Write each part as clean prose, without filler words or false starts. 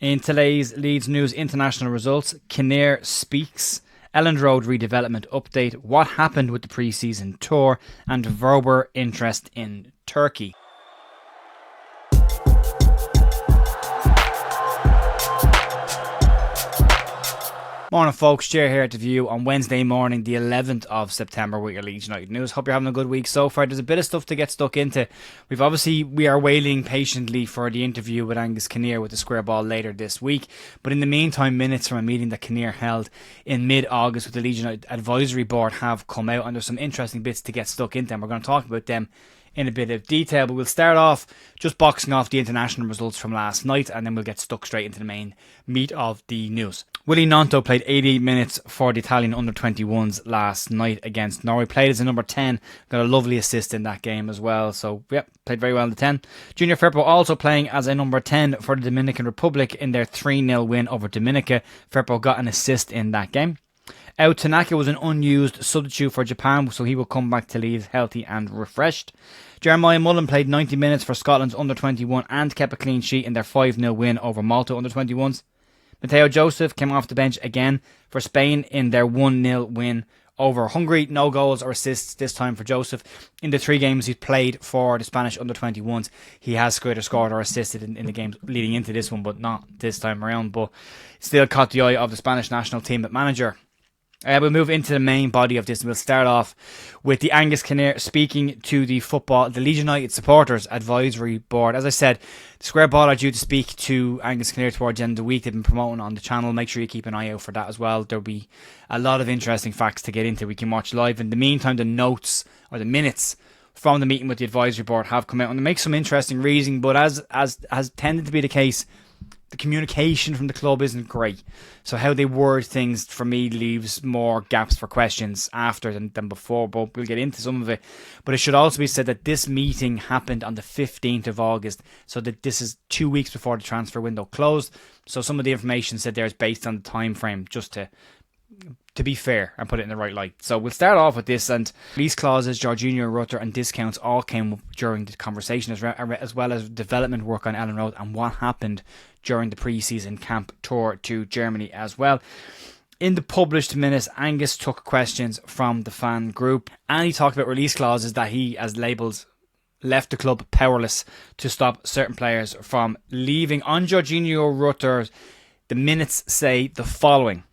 In today's Leeds News international results, Kinnear speaks, Elland Road redevelopment update, what happened with the pre-season tour, and Wober interest in Turkey. Morning folks, Cher here at The View on Wednesday morning, the 11th of September with your Leeds United news. Hope you're having a good week so far. There's a bit of stuff to get stuck into. We are waiting patiently for the interview with Angus Kinnear with the Square Ball later this week. But in the meantime, minutes from a meeting that Kinnear held in mid-August with the Leeds United Advisory Board have come out, and there's some interesting bits to get stuck into, and we're going to talk about them in a bit of detail. But we'll start off just boxing off the international results from last night, and then we'll get stuck straight into the main meat of the news. Willie Gnonto played 88 minutes for the Italian under-21s last night against Norway. Played as a number 10, got a lovely assist in that game as well. So, played very well in the 10. Junior Firpo also playing as a number 10 for the Dominican Republic in their 3-0 win over Dominica. Firpo got an assist in that game. Ao Tanaka was an unused substitute for Japan, so he will come back to Leeds healthy and refreshed. Jeremiah Mullen played 90 minutes for Scotland's under-21 and kept a clean sheet in their 5-0 win over Malta under-21s. Mateo Joseph came off the bench again for Spain in their 1-0 win over Hungary. No goals or assists this time for Joseph. In the 3 games he's played for the Spanish under-21s, he has either scored or assisted in the games leading into this one, but not this time around. But still caught the eye of the Spanish national team manager. We'll move into the main body of this, and we'll start off with the Angus Kinnear speaking to the Leeds United Supporters Advisory Board. As I said, the Square Ball are due to speak to Angus Kinnear towards the end of the week. They've been promoting on the channel. Make sure you keep an eye out for that as well. There'll be a lot of interesting facts to get into. We can watch live. In the meantime, the notes or the minutes from the meeting with the Advisory Board have come out, and they make some interesting reasoning, but as has tended to be the case, the communication from the club isn't great. So how they word things, for me, leaves more gaps for questions after than before. But we'll get into some of it. But it should also be said that this meeting happened on the 15th of August. So that this is 2 weeks before the transfer window closed. So some of the information said there is based on the time frame, just to be fair and put it in the right light. So we'll start off with this, and release clauses, Jorginho, Rutter and discounts all came up during the conversation, as well as development work on Elland Road and what happened during the pre-season camp tour to Germany as well. In the published minutes, Angus took questions from the fan group, and he talked about release clauses that he, as labelled, left the club powerless to stop certain players from leaving. On Jorginho Rutter, the minutes say the following.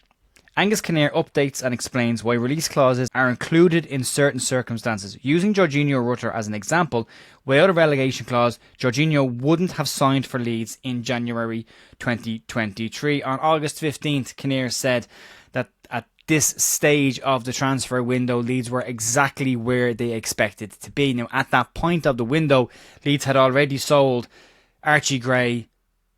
Angus Kinnear updates and explains why release clauses are included in certain circumstances. Using Jorginho Rutter as an example, without a relegation clause, Jorginho wouldn't have signed for Leeds in January 2023. On August 15th, Kinnear said that at this stage of the transfer window, Leeds were exactly where they expected to be. Now, at that point of the window, Leeds had already sold Archie Gray,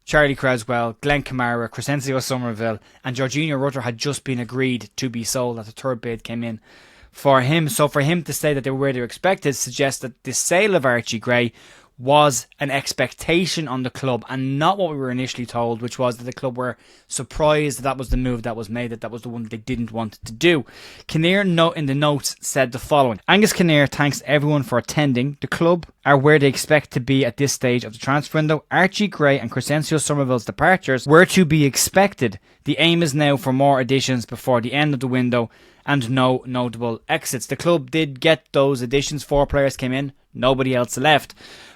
Charlie Creswell, Glenn Kamara, Crescencio Somerville, and Jorginho Rutter had just been agreed to be sold. That the third bid came in for him. So for him to say that they were where they were expected suggests that the sale of Archie Gray was an expectation on the club and not what we were initially told, which was that the club were surprised that was the move that was made, that was the one that they didn't want to do. Kinnear in the notes said the following. Angus Kinnear thanks everyone for attending. The club are where they expect to be at this stage of the transfer window. Archie Gray and Crescencio Somerville's departures were to be expected. The aim is now for more additions before the end of the window and no notable exits. The club did get those additions. 4 players came in, nobody else left.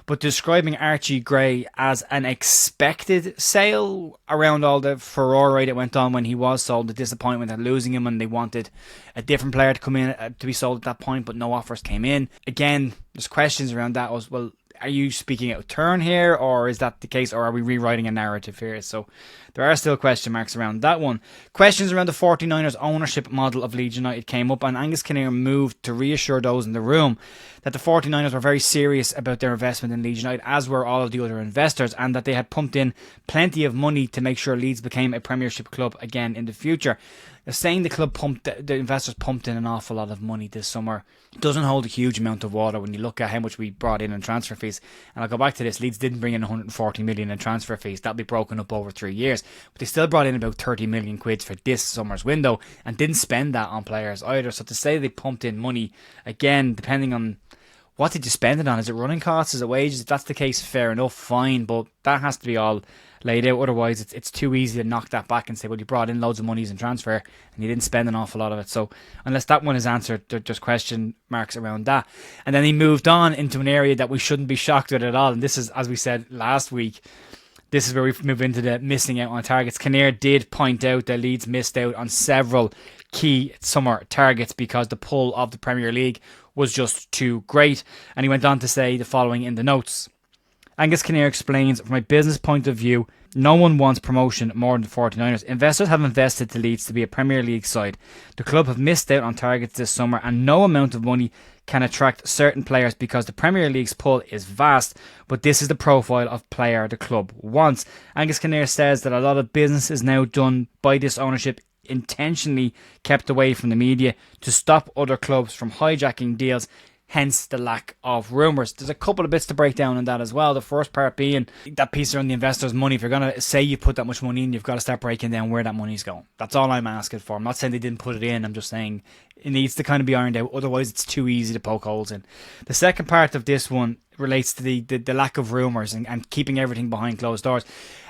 But describing Archie Gray as an expected sale around all the furore that went on when he was sold, the disappointment at losing him, and they wanted a different player to come in to be sold at that point, but no offers came in. Again, there's questions around that. Well, are you speaking out of turn here, or is that the case, or are we rewriting a narrative here? So there are still question marks around that one. Questions around the 49ers ownership model of Leeds United came up, and Angus Kinnear moved to reassure those in the room that the 49ers were very serious about their investment in Leeds United, as were all of the other investors, and that they had pumped in plenty of money to make sure Leeds became a Premiership club again in the future. They're saying the investors pumped in an awful lot of money this summer. It doesn't hold a huge amount of water when you look at how much we brought in transfer fees. And I'll go back to this. Leeds didn't bring in 140 million in transfer fees. That'll be broken up over 3 years. But they still brought in about 30 million quid for this summer's window and didn't spend that on players either. So to say they pumped in money, again, depending on what did you spend it on? Is it running costs? Is it wages? If that's the case, fair enough, fine. But that has to be all laid out. Otherwise, it's too easy to knock that back and say, well, you brought in loads of monies in transfer and you didn't spend an awful lot of it. So unless that one is answered, there's just question marks around that. And then he moved on into an area that we shouldn't be shocked with at all. And this is, as we said last week, this is where we move into the missing out on targets. Kinnear did point out that Leeds missed out on several key summer targets because the pull of the Premier League was just too great. And he went on to say the following in the notes. Angus Kinnear explains, from a business point of view, no one wants promotion more than the 49ers. Investors have invested to Leeds to be a Premier League side. The club have missed out on targets this summer and no amount of money can attract certain players because the Premier League's pull is vast, but this is the profile of player the club wants. Angus Kinnear says that a lot of business is now done by this ownership intentionally kept away from the media to stop other clubs from hijacking deals, hence the lack of rumours. There's a couple of bits to break down on that as well. The first part being that piece around the investors' money. If you're going to say you put that much money in, you've got to start breaking down where that money's going. That's all I'm asking for. I'm not saying they didn't put it in. I'm just saying it needs to kind of be ironed out. Otherwise, it's too easy to poke holes in. The second part of this one relates to the lack of rumours and keeping everything behind closed doors.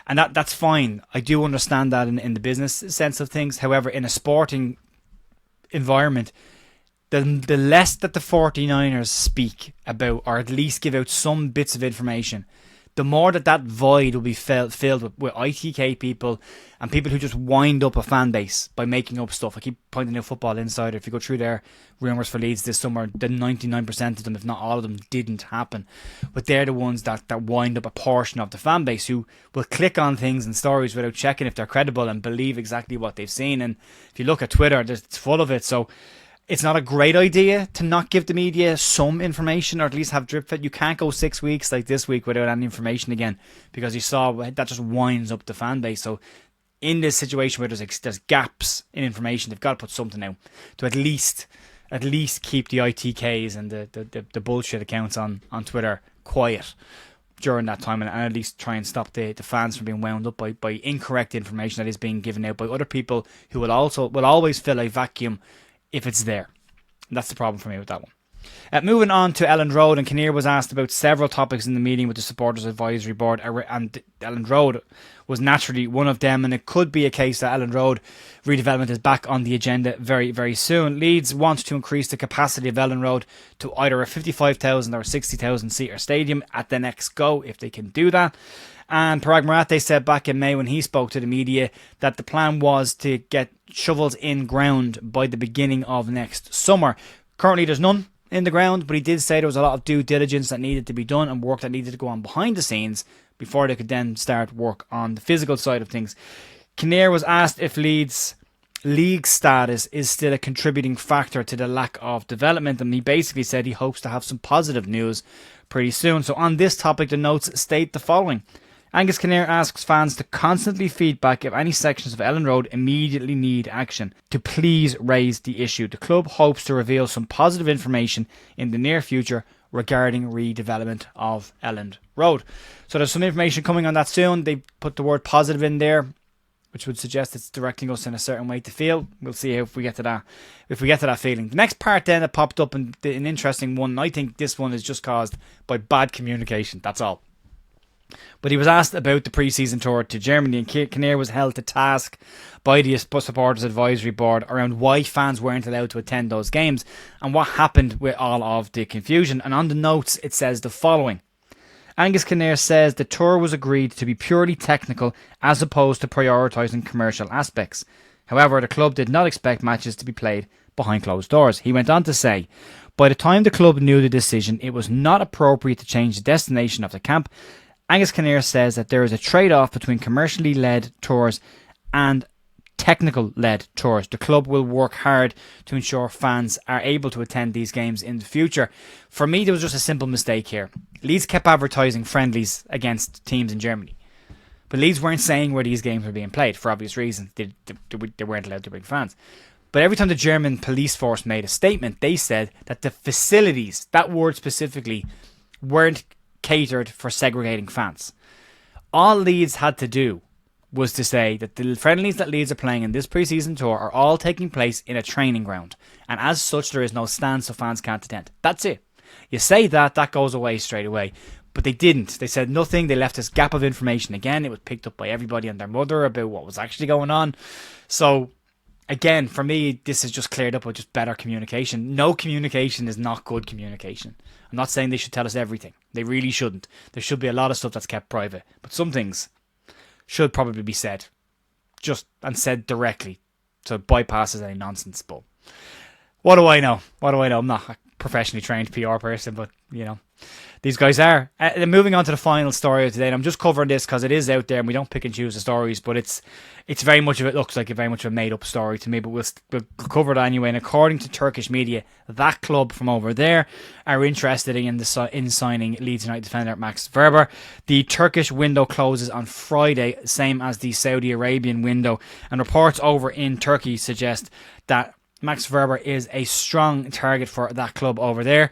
And that's fine. I do understand that in the business sense of things. However, in a sporting environment, the less that the 49ers speak about, or at least give out some bits of information, the more that void will be filled with ITK people and people who just wind up a fan base by making up stuff. I keep pointing out Football Insider. If you go through their rumours for Leeds this summer, the 99% of them, if not all of them, didn't happen. But they're the ones that wind up a portion of the fan base who will click on things and stories without checking if they're credible and believe exactly what they've seen. And if you look at Twitter, it's full of it. So it's not a great idea to not give the media some information, or at least have drip fed. You can't go 6 weeks like this week without any information again, because you saw that just winds up the fan base. So in this situation where there's gaps in information, they've got to put something out to at least keep the ITKs and the bullshit accounts on Twitter quiet during that time, and at least try and stop the fans from being wound up by incorrect information that is being given out by other people who will always fill a vacuum if it's there. And that's the problem for me with that one. Moving on to Elland Road, and Kinnear was asked about several topics in the meeting with the Supporters Advisory Board, and Elland Road was naturally one of them, and it could be a case that Elland Road redevelopment is back on the agenda very, very soon. Leeds want to increase the capacity of Elland Road to either a 55,000 or 60,000 seater stadium at the next go, if they can do that. And Parag Marathe said back in May when he spoke to the media that the plan was to get shovels in ground by the beginning of next summer. Currently there's none in the ground, but he did say there was a lot of due diligence that needed to be done and work that needed to go on behind the scenes before they could then start work on the physical side of things. Kinnear was asked if Leeds' league status is still a contributing factor to the lack of development, and he basically said he hopes to have some positive news pretty soon. So on this topic, the notes state the following. Angus Kinnear asks fans to constantly feedback if any sections of Elland Road immediately need action, to please raise the issue. The club hopes to reveal some positive information in the near future regarding redevelopment of Elland Road. So there's some information coming on that soon. They put the word positive in there, which would suggest it's directing us in a certain way to feel. We'll see if we get to that feeling. The next part then that popped up, and an interesting one, I think this one is just caused by bad communication. That's all. But he was asked about the pre-season tour to Germany, and Kinnear was held to task by the Supporters Advisory Board around why fans weren't allowed to attend those games and what happened with all of the confusion. And on the notes it says the following. Angus Kinnear says the tour was agreed to be purely technical as opposed to prioritising commercial aspects. However, the club did not expect matches to be played behind closed doors. He went on to say, by the time the club knew the decision, it was not appropriate to change the destination of the camp. Angus Kinnear says that there is a trade-off between commercially led tours and technical led tours. The club will work hard to ensure fans are able to attend these games in the future. For me, there was just a simple mistake here. Leeds kept advertising friendlies against teams in Germany, but Leeds weren't saying where these games were being played for obvious reasons. They weren't allowed to bring fans. But every time the German police force made a statement, they said that the facilities, that word specifically, weren't catered for segregating fans. All Leeds had to do was to say that the friendlies that Leeds are playing in this pre-season tour are all taking place in a training ground, and as such there is no stand so fans can't attend. That's it. You say that goes away straight away. But they didn't. They said nothing. They left this gap of information again. It was picked up by everybody and their mother about what was actually going on. So, again, for me, this is just cleared up with just better communication. No communication is not good communication. I'm not saying they should tell us everything. They really shouldn't. There should be a lot of stuff that's kept private. But some things should probably be said. And said directly. So it bypasses any nonsense. But what do I know? I'm not a professionally trained PR person, but, these guys are. Moving on to the final story of today, and I'm just covering this because it is out there and we don't pick and choose the stories, but it's very much of it looks like very much of a made up story to me, but we'll cover it anyway. And according to Turkish media, that club from over there are interested in signing Leeds United defender Max Verber. The Turkish window closes on Friday, same as the Saudi Arabian window, and reports over in Turkey suggest that Max Verber is a strong target for that club over there,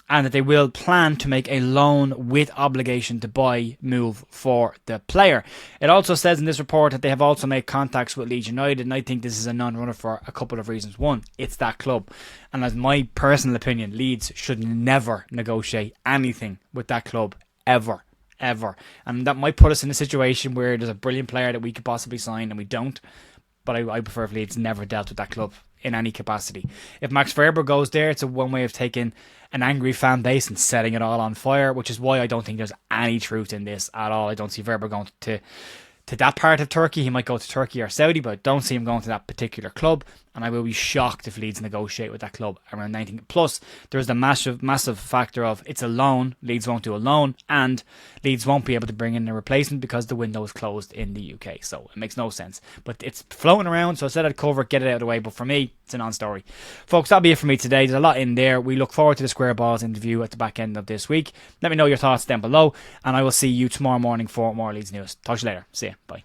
and that they will plan to make a loan with obligation to buy move for the player. It also says in this report that they have also made contacts with Leeds United, and I think this is a non-runner for a couple of reasons. One, it's that club, and as my personal opinion, Leeds should never negotiate anything with that club, ever. And that might put us in a situation where there's a brilliant player that we could possibly sign and we don't, but I prefer if Leeds never dealt with that club in any capacity. If Max Verber goes there, it's a one way of taking an angry fan base and setting it all on fire, which is why I don't think there's any truth in this at all. I don't see Verber going to that part of Turkey. He might go to Turkey or Saudi, but I don't see him going to that particular club, and I will be shocked if Leeds negotiate with that club around anything. Plus, there's the massive factor of it's a loan. Leeds won't do a loan, and Leeds won't be able to bring in a replacement because the window is closed in the UK, so it makes no sense. But it's floating around, so I said I'd cover it, get it out of the way, but for me, it's a non-story. Folks, that'll be it for me today. There's a lot in there. We look forward to the Square Balls interview at the back end of this week. Let me know your thoughts down below, and I will see you tomorrow morning for more Leeds news. Talk to you later. See ya. Bye.